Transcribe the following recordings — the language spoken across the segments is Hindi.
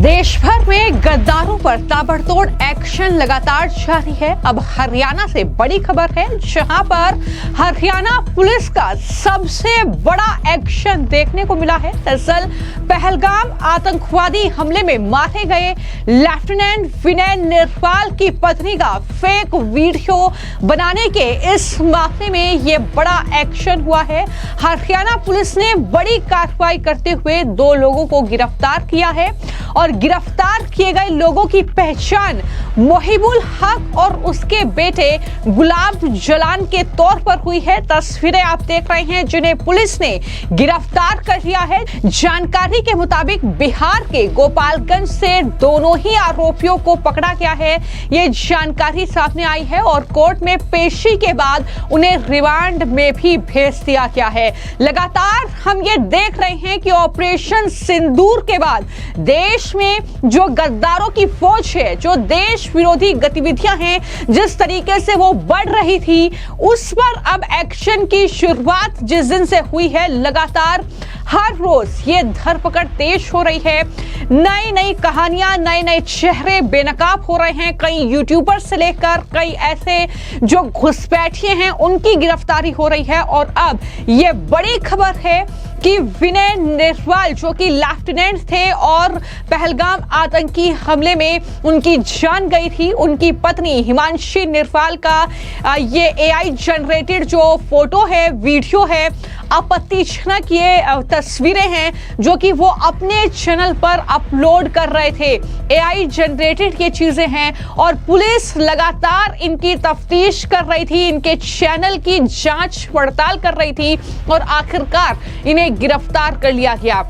देश भर में गद्दारों पर ताबड़तोड़ एक्शन लगातार जारी है। अब हरियाणा से बड़ी खबर है, जहां पर हरियाणा पुलिस का सबसे बड़ा एक्शन देखने को मिला है। दरअसल पहलगाम आतंकवादी हमले में मारे गए लेफ्टिनेंट विनय निर्वाल की पत्नी का फेक वीडियो बनाने के इस मामले में ये बड़ा एक्शन हुआ है। हरियाणा पुलिस ने बड़ी कार्रवाई करते हुए 2 लोगों को गिरफ्तार किया है और गिरफ्तार किए गए लोगों की पहचान मोहिबुल हक और उसके बेटे गुलाब जलान के तौर पर हुई है। तस्वीरें आप देख रहे हैं जिन्हें पुलिस ने गिरफ्तार कर लिया है। जानकारी के मुताबिक बिहार के गोपालगंज से दोनों ही आरोपियों को पकड़ा गया है। ये जानकारी सामने आई है और कोर्ट में पेशी के बाद उन्हें रिमांड में भी भेज दिया गया है। लगातार हम ये देख रहे हैं कि ऑपरेशन सिंदूर के बाद देश में जो गद्दारों की फौज है, जो देश विरोधी गतिविधियां हैं, जिस तरीके से वो बढ़ रही थी, उस पर अब एक्शन की शुरुआत जिस दिन से हुई है, लगातार हर रोज ये धरपकड़ तेज हो रही है। नई नई कहानियां, नए नए चेहरे बेनकाब हो रहे हैं। कई यूट्यूबर से लेकर कई ऐसे जो घुसपैठिए हैं, उनकी गिरफ्तारी हो रही है। और अब ये बड़ी खबर है कि विनय निर्वाल जो कि लेफ्टिनेंट थे और पहलगाम आतंकी हमले में उनकी जान गई थी, उनकी पत्नी हिमांशी निर्वाल का ये एआई जनरेटेड जो फोटो है, वीडियो है, आपत्तिजनक ये तस्वीरें हैं जो कि वो अपने चैनल पर अपलोड कर रहे थे। एआई जनरेटेड ये चीजें हैं और पुलिस लगातार इनकी तफ्तीश कर रही थी, इनके चैनल की जांच पड़ताल कर रही थी और आखिरकार इन्हें गिरफ्तार कर लिया गया।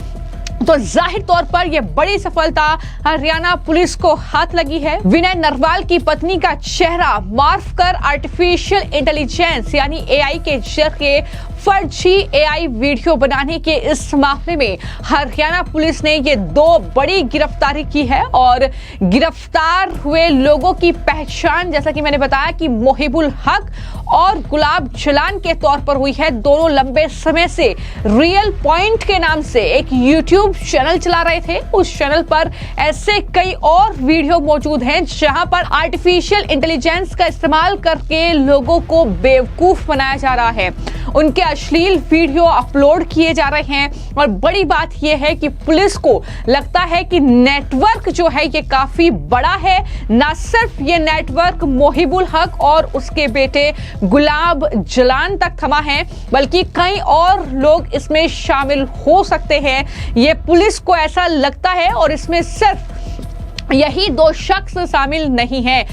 तो जाहिर तौर पर यह बड़ी सफलता हरियाणा पुलिस को हाथ लगी है। विनय नरवाल की पत्नी का चेहरा मार्फ कर आर्टिफिशियल इंटेलिजेंस यानी एआई के जरिए फर्जी एआई वीडियो बनाने के इस मामले में हरियाणा पुलिस ने ये 2 बड़ी गिरफ्तारी की है और गिरफ्तार हुए लोगों की पहचान, जैसा कि मैंने बताया, कि मोहिबुल हक और गुलाब जलान के तौर पर हुई है। दोनों लंबे समय से रियल पॉइंट के नाम से एक यूट्यूब चैनल चला रहे थे। उस चैनल पर ऐसे कई और वीडियो मौजूद हैं जहां पर आर्टिफिशियल इंटेलिजेंस का इस्तेमाल करके लोगों को बेवकूफ बनाया जा रहा है। उनके अश्लील वीडियो अपलोड किए जा रहे हैं और बड़ी बात यह है कि पुलिस को लगता है कि नेटवर्क जो है ये काफी बड़ा है। न सिर्फ ये नेटवर्क मोहिबुल हक और उसके बेटे गुलाब जलान तक थमा है, बल्कि कई और लोग इसमें शामिल हो सकते हैं। ये पुलिस को ऐसा लगता है और इसमें सिर्फ यही 2 शख्स शामिल नहीं है।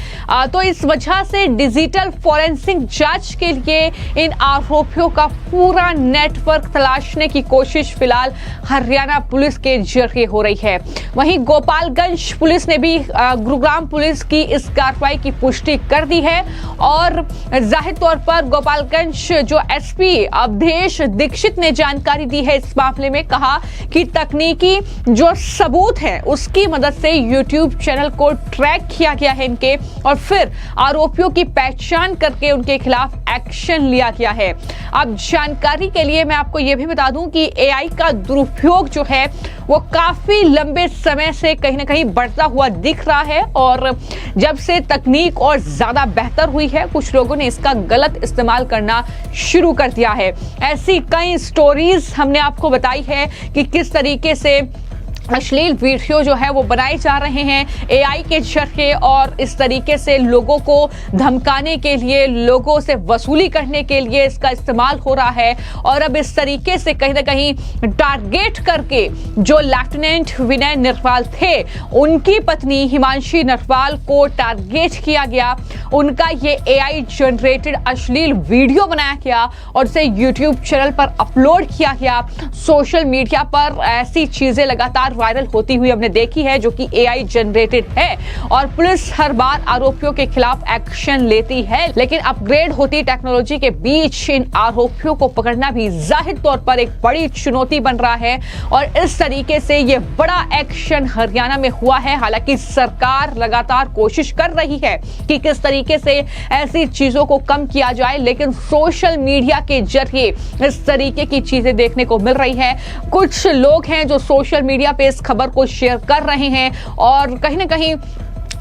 तो इस वजह से डिजिटल फॉरेंसिक जांच के लिए इन आरोपियों का पूरा नेटवर्क तलाशने की कोशिश फिलहाल हरियाणा पुलिस के जरिए हो रही है। वहीं गोपालगंज पुलिस ने भी गुरुग्राम पुलिस की इस कार्रवाई की पुष्टि कर दी है और जाहिर तौर पर गोपालगंज जो एसपी अवधेश दीक्षित ने जानकारी दी है इस मामले में, कहा कि तकनीकी जो सबूत है उसकी मदद से यूट्यूब चैनल को ट्रैक किया गया है इनके, और फिर आरोपियों की पहचान करके उनके खिलाफ एक्शन लिया गया है। अब जानकारी के लिए मैं आपको यह भी बता दूं कि एआई का दुरुपयोग जो है वो काफी लंबे समय से कहीं ना कहीं बढ़ता हुआ दिख रहा है और जब से तकनीक और ज्यादा बेहतर हुई है, कुछ लोगों ने इसका गलत इस्तेमाल करना शुरू कर दिया है। ऐसी कई स्टोरीज हमने आपको बताई है कि किस तरीके से अश्लील वीडियो जो है वो बनाए जा रहे हैं एआई के जरिए और इस तरीके से लोगों को धमकाने के लिए, लोगों से वसूली करने के लिए इसका इस्तेमाल हो रहा है। और अब इस तरीके से कहीं ना कहीं टारगेट करके जो लेफ्टिनेंट विनय निर्वाल थे, उनकी पत्नी हिमांशी निर्वाल को टारगेट किया गया। उनका ये एआई जनरेटेड अश्लील वीडियो बनाया गया और उसे यूट्यूब चैनल पर अपलोड किया गया। सोशल मीडिया पर ऐसी चीजें लगातार वायरल होती हुई हमने देखी है जो कि एआई जनरेटेड है और पुलिस हर बार आरोपियों के खिलाफ एक्शन लेती है, लेकिन अपग्रेड होती टेक्नोलॉजी के बीच इन आरोपियों को पकड़ना भी जाहिर तौर पर एक बड़ी चुनौती बन रहा है। और इस तरीके से ये बड़ा एक्शन हरियाणा में हुआ है। हालांकि सरकार लगातार कोशिश कर रही है कि किस तरीके से ऐसी चीजों को कम किया जाए, लेकिन सोशल मीडिया के जरिए इस तरीके की चीजें देखने को मिल रही है। कुछ लोग हैं जो सोशल मीडिया पे इस खबर को शेयर कर रहे हैं और कहीं ना कहीं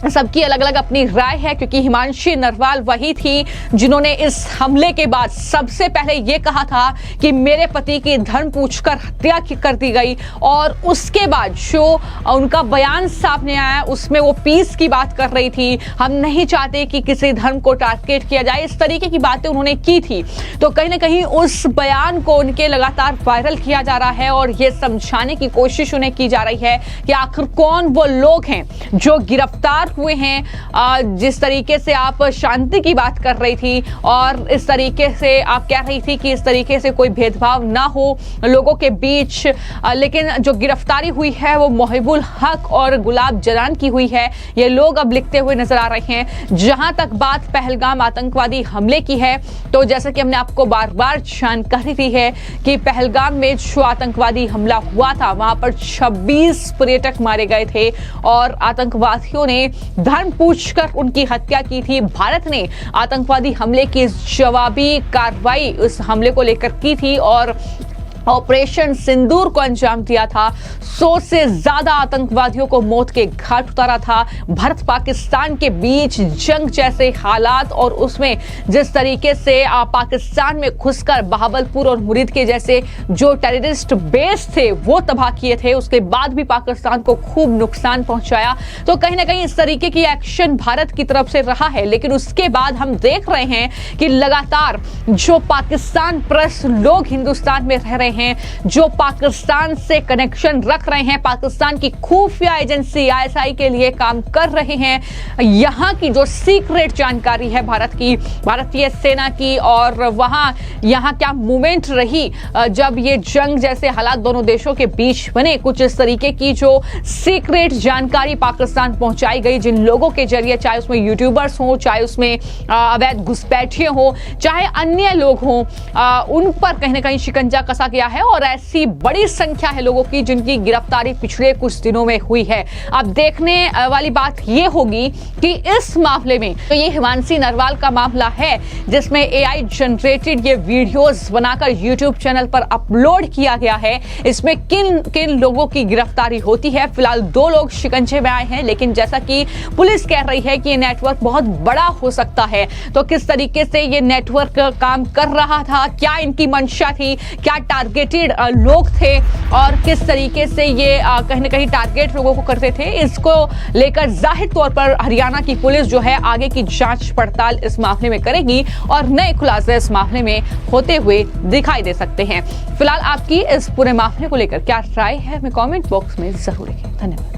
सबकी अलग अलग अपनी राय है, क्योंकि हिमांशी नरवाल वही थी जिन्होंने इस हमले के बाद सबसे पहले ये कहा था कि मेरे पति की धर्म पूछकर हत्या कर दी गई, और उसके बाद जो उनका बयान सामने आया उसमें वो पीस की बात कर रही थी, हम नहीं चाहते कि किसी धर्म को टारगेट किया जाए, इस तरीके की बातें उन्होंने की थी। तो कहीं ना कहीं उस बयान को उनके लगातार वायरल किया जा रहा है और ये समझाने की कोशिश उन्हें की जा रही है कि आखिर कौन वो लोग हैं जो गिरफ्तार हुए हैं। जिस तरीके से आप शांति की बात कर रही थी और इस तरीके से आप कह रही थी कि इस तरीके से कोई भेदभाव ना हो लोगों के बीच, लेकिन जो गिरफ्तारी हुई है वो मोहिबुल हक और गुलाब जलान की हुई है, ये लोग अब लिखते हुए नजर आ रहे हैं। जहां तक बात पहलगाम आतंकवादी हमले की है, तो जैसे कि हमने आपको बार बार जानकारी दी है कि पहलगाम में जो आतंकवादी हमला हुआ था वहां पर 26 पर्यटक मारे गए थे और आतंकवादियों ने धर्म पूछकर उनकी हत्या की थी। भारत ने आतंकवादी हमले की जवाबी कार्रवाई उस हमले को लेकर की थी और ऑपरेशन सिंदूर को अंजाम दिया था। 100 से ज्यादा आतंकवादियों को मौत के घाट उतारा था। भारत पाकिस्तान के बीच जंग जैसे हालात और उसमें जिस तरीके से पाकिस्तान में घुसकर बहावलपुर और मुरीद के जैसे जो टेररिस्ट बेस थे वो तबाह किए थे, उसके बाद भी पाकिस्तान को खूब नुकसान पहुंचाया। तो कहीं ना कहीं इस तरीके की एक्शन भारत की तरफ से रहा है, लेकिन उसके बाद हम देख रहे हैं कि लगातार जो पाकिस्तान प्रेस लोग हिंदुस्तान में रह रहे हैं, जो पाकिस्तान से कनेक्शन रख रहे हैं, पाकिस्तान की खुफिया एजेंसी आईएसआई के लिए काम कर रहे हैं, यहां की जो सीक्रेट जानकारी है भारत की, भारतीय सेना की, और वहां यहां क्या मूवमेंट रही जब ये जंग जैसे हालात दोनों देशों के बीच बने, कुछ इस तरीके की जो सीक्रेट जानकारी पाकिस्तान पहुंचाई गई जिन लोगों के जरिए, चाहे उसमें यूट्यूबर्स हो, चाहे उसमें अवैध घुसपैठिए हो, चाहे अन्य लोग हों, उन पर कहीं ना कहीं शिकंजा कसा गया है और ऐसी बड़ी संख्या है लोगों की जिनकी गिरफ्तारी पिछले कुछ दिनों में हुई है। अब देखने वाली बात यह होगी कि इस मामले में तो ये हिमांशी नरवाल का मामला है जिसमें एआई जनरेटेड ये वीडियोस बनाकर यूट्यूब चैनल पर अपलोड किया गया है, इसमें किन किन लोगों की गिरफ्तारी होती है। फिलहाल 2 लोग शिकंजे में आए हैं, लेकिन जैसा कि पुलिस कह रही है कि ये नेटवर्क बहुत बड़ा हो सकता है। तो किस तरीके से ये नेटवर्क काम कर रहा था, क्या इनकी मंशा थी, क्या टारगेटेड लोग थे और किस तरीके से ये कहीं ना कहीं टारगेट लोगों को करते थे, इसको लेकर जाहिर तौर पर हरियाणा की पुलिस जो है आगे की जांच पड़ताल इस मामले में करेगी और नए खुलासे इस मामले में होते हुए दिखाई दे सकते हैं। फिलहाल आपकी इस पूरे मामले को लेकर क्या राय है हमें कमेंट बॉक्स में जरूर लिखें। धन्यवाद।